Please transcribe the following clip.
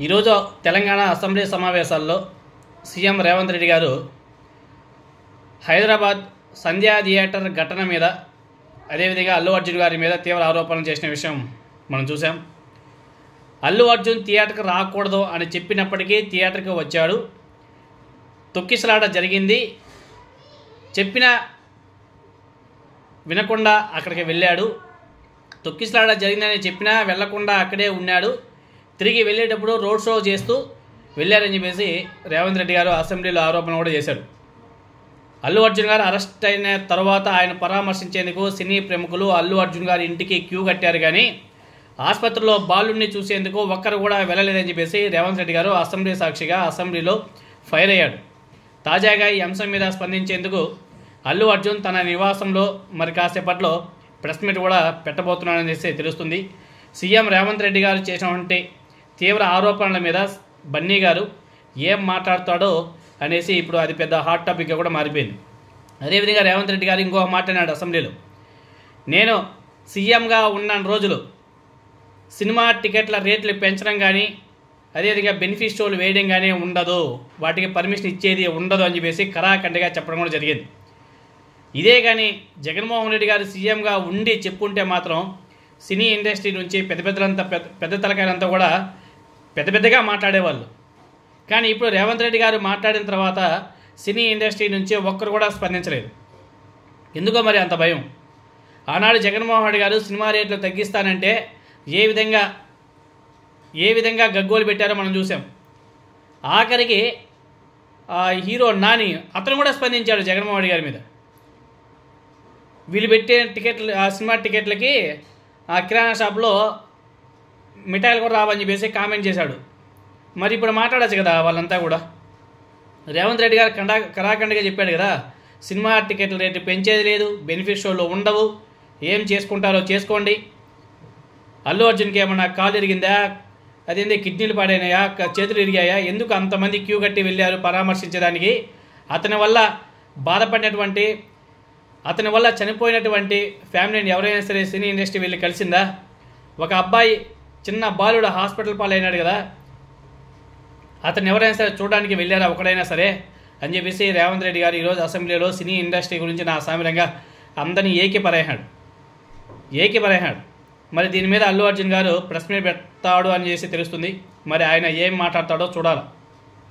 ఈరోజు తెలంగాణ అసెంబ్లీ సమావేశాల్లో సీఎం రేవంత్ రెడ్డి గారు హైదరాబాద్ సంధ్యా థియేటర్ ఘటన మీద అదేవిధంగా అల్లు అర్జున్ గారి మీద తీవ్ర ఆరోపణలు చేసిన విషయం మనం చూసాం. అల్లు అర్జున్ థియేటర్కి రాకూడదు అని చెప్పినప్పటికీ థియేటర్కి వచ్చాడు. తొక్కిసలాట జరిగింది, చెప్పిన వినకుండా అక్కడికి వెళ్ళాడు. తొక్కిసలాట జరిగిందని చెప్పినా వెళ్లకుండా అక్కడే ఉన్నాడు. తిరిగి వెళ్ళేటప్పుడు రోడ్ షో చేస్తూ వెళ్ళారని చెప్పేసి రేవంత్ రెడ్డి గారు అసెంబ్లీలో ఆరోపణ కూడా చేశాడు. అల్లు అర్జున్ గారు అరెస్ట్ అయిన తర్వాత ఆయన పరామర్శించేందుకు సినీ ప్రముఖులు అల్లు అర్జున్ గారి ఇంటికి క్యూ కట్టారు, కానీ ఆసుపత్రిలో బాలుడిని చూసేందుకు ఒక్కరు కూడా వెళ్ళలేదని చెప్పేసి రేవంత్ రెడ్డి గారు అసెంబ్లీ సాక్షిగా అసెంబ్లీలో ఫైర్ అయ్యాడు. తాజాగా ఈ అంశం మీద స్పందించేందుకు అల్లు అర్జున్ తన నివాసంలో మరి కాసేపట్లో ప్రెస్ మీట్ కూడా పెట్టబోతున్నాడని తెలుస్తుంది. సీఎం రేవంత్ రెడ్డి గారు చేసినటువంటి తీవ్ర ఆరోపణల మీద బన్నీ గారు ఏం మాట్లాడతాడో అనేసి ఇప్పుడు అది పెద్ద హాట్ టాపిక్గా కూడా మారిపోయింది. అదేవిధంగా రేవంత్ రెడ్డి గారు ఇంకో మాట్లాడినాడు అసెంబ్లీలో. నేను సీఎంగా ఉన్న రోజులు సినిమా టికెట్ల రేట్లు పెంచడం కానీ అదేవిధంగా బెనిఫిట్ షోలు వేయడం కానీ ఉండదు, వాటికి పర్మిషన్ ఇచ్చేది ఉండదు అని చెప్పేసి కరాఖండిగా చెప్పడం కూడా జరిగింది. ఇదే కానీ జగన్మోహన్ రెడ్డి గారు సీఎంగా ఉండి చెప్పుంటే మాత్రం సినీ ఇండస్ట్రీ నుంచి పెద్ద తలకాయలంతా కూడా పెద్దగా మాట్లాడేవాళ్ళు. కానీ ఇప్పుడు రేవంత్ రెడ్డి గారు మాట్లాడిన తర్వాత సినీ ఇండస్ట్రీ నుంచి ఒక్కరు కూడా స్పందించలేదు. ఎందుకో మరి అంత భయం. ఆనాడు జగన్మోహన్ రెడ్డి గారు సినిమా రేట్లు తగ్గిస్తానంటే ఏ విధంగా గగ్గోలు పెట్టారో మనం చూసాం. ఆఖరికి హీరో నాని అతను కూడా స్పందించాడు జగన్మోహన్ రెడ్డి గారి మీద. వీళ్ళు పెట్టే టికెట్లు సినిమా టికెట్లకి కిరాణా షాప్లో మిఠాయిలు కూడా రావని చెప్పేసి కామెంట్ చేశాడు. మరి ఇప్పుడు మాట్లాడచ్చు కదా వాళ్ళంతా కూడా. రేవంత్ రెడ్డి గారు కరాఖండిగా చెప్పాడు కదా, సినిమా టికెట్ల రేటు పెంచేది లేదు, బెనిఫిట్ షోలు ఉండవు, ఏం చేసుకుంటారో చేసుకోండి. అల్లు అర్జున్కి ఏమన్నా కాలు ఇరిగిందా, అదేంటి కిడ్నీలు పాడైనాయా, చేతులు ఇరిగాయా, ఎందుకు అంతమంది క్యూ కట్టి వెళ్ళారు పరామర్శించడానికి? అతని వల్ల బాధపడినటువంటి అతని వల్ల చనిపోయినటువంటి ఫ్యామిలీని ఎవరైనా సరే సినీ ఇండస్ట్రీ వెళ్ళి కలిసిందా? ఒక అబ్బాయి చిన్న బాలుడు హాస్పిటల్ పాలైనాడు కదా, అతను ఎవరైనా సరే చూడడానికి వెళ్ళారా ఒకడైనా సరే అని చెప్పేసి రేవంత్ రెడ్డి గారు ఈరోజు అసెంబ్లీలో సినీ ఇండస్ట్రీ గురించి నా సామిరంగా అందరినీ ఏకిపరేహాడు. మరి దీని మీద అల్లు అర్జున్ గారు ప్రెస్ మీట్ పెడతాడు అని తెలుస్తుంది. మరి ఆయన ఏం మాట్లాడతాడో చూడాలి.